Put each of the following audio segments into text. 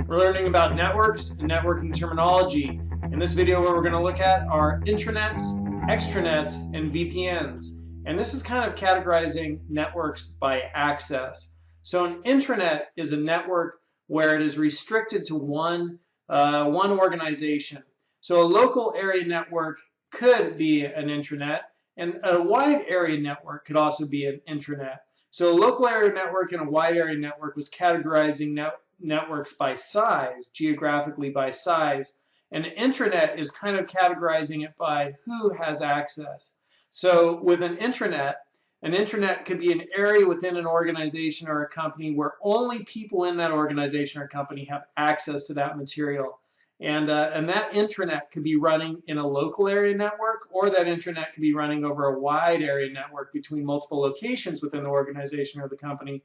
We're learning about networks and networking terminology. In this video, what we're going to look at are intranets, extranets, and VPNs. And this is kind of categorizing networks by access. So an intranet is a network where it is restricted to one organization. So a local area network could be an intranet, and a wide area network could also be an intranet. So a local area network and a wide area network was categorizing networks by size, geographically by size. And an intranet is kind of categorizing it by who has access. So with an intranet could be an area within an organization or a company where only people in that organization or company have access to that material. And that intranet could be running in a local area network, or that intranet could be running over a wide area network between multiple locations within the organization or the company.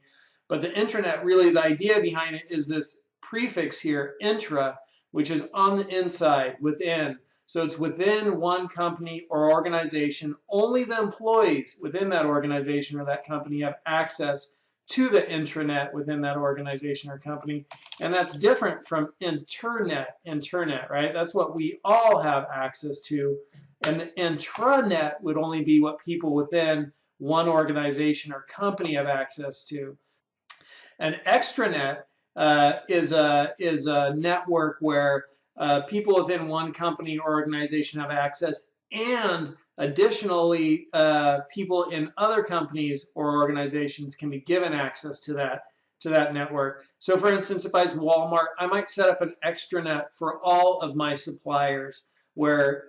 But the intranet, really the idea behind it is this prefix here, intra, which is on the inside, within. So it's within one company or organization. Only the employees within that organization or that company have access to the intranet within that organization or company. And that's different from internet, right? That's what we all have access to. And the intranet would only be what people within one organization or company have access to. An extranet is a network where people within one company or organization have access, and additionally, people in other companies or organizations can be given access to that network. So for instance, if I was Walmart, I might set up an extranet for all of my suppliers, where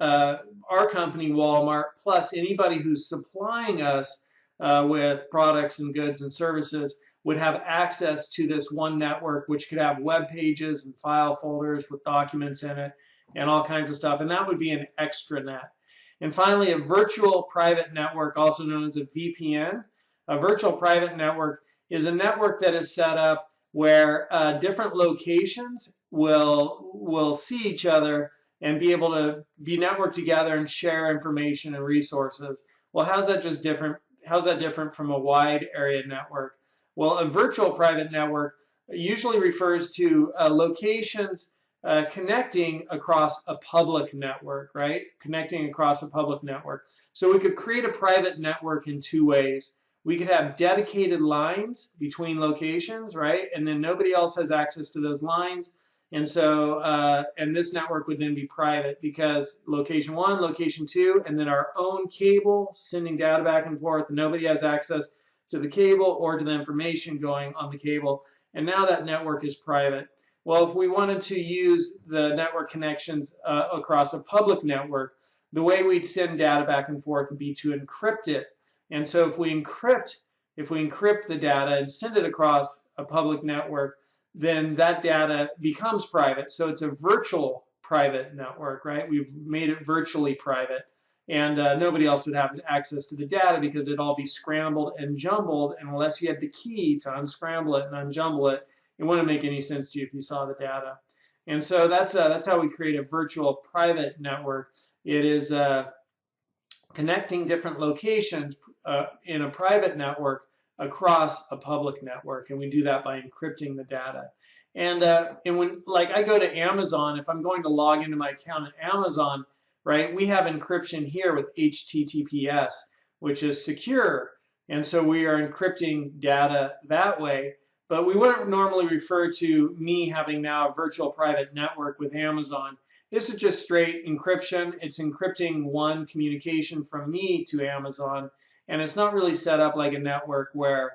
our company, Walmart, plus anybody who's supplying us with products and goods and services would have access to this one network, which could have web pages and file folders with documents in it and all kinds of stuff. And that would be an extranet. And finally, a virtual private network, also known as a VPN. A virtual private network is a network that is set up where different locations will see each other and be able to be networked together and share information and resources. Well, how's that different? How's that different from a wide area network? Well, a virtual private network usually refers to locations connecting across a public network, right? Connecting across a public network. So we could create a private network in two ways. We could have dedicated lines between locations, right? And then nobody else has access to those lines. And so, and this network would then be private because location one, location two, and then our own cable sending data back and forth. Nobody has access to the cable or to the information going on the cable. And now that network is private. Well, if we wanted to use the network connections across a public network, the way we'd send data back and forth would be to encrypt it. And so if we encrypt the data and send it across a public network, then that data becomes private. So it's a virtual private network, right? We've made it virtually private. And nobody else would have access to the data because it'd all be scrambled and jumbled. And unless you had the key to unscramble it and unjumble it, it wouldn't make any sense to you if you saw the data. And so that's how we create a virtual private network. It is connecting different locations in a private network across a public network, and we do that by encrypting the data. And when, like, I go to Amazon, if I'm going to log into my account at Amazon, right, we have encryption here with HTTPS, which is secure, and so we are encrypting data that way. But we wouldn't normally refer to me having now a virtual private network with Amazon. This is just straight encryption. It's encrypting one communication from me to Amazon, and it's not really set up like a network where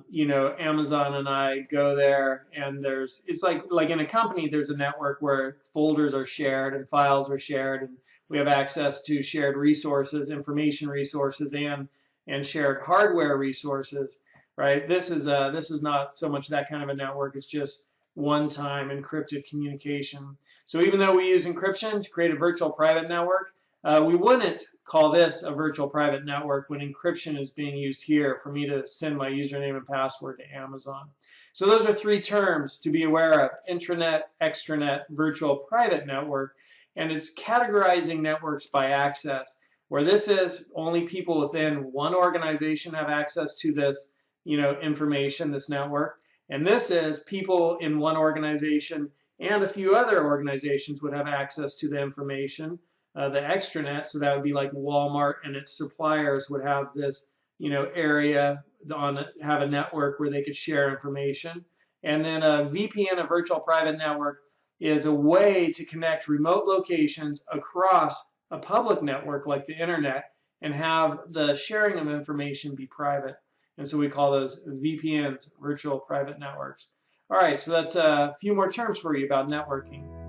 you know, Amazon and I go there and it's like in a company, there's a network where folders are shared and files are shared, and we have access to shared resources, information resources, and shared hardware resources, right? This is not so much that kind of a network. It's just one-time encrypted communication. So even though we use encryption to create a virtual private network, we wouldn't call this a virtual private network when encryption is being used here for me to send my username and password to Amazon. So those are three terms to be aware of: intranet, extranet, virtual private network. And it's categorizing networks by access, where this is only people within one organization have access to this, you know, information, this network. And this is people in one organization and a few other organizations would have access to the information. The extranet, so that would be like Walmart and its suppliers would have this, area have a network where they could share information. And then a VPN, a virtual private network, is a way to connect remote locations across a public network like the internet and have the sharing of information be private. And so we call those VPNs, virtual private networks. All right, so that's a few more terms for you about networking.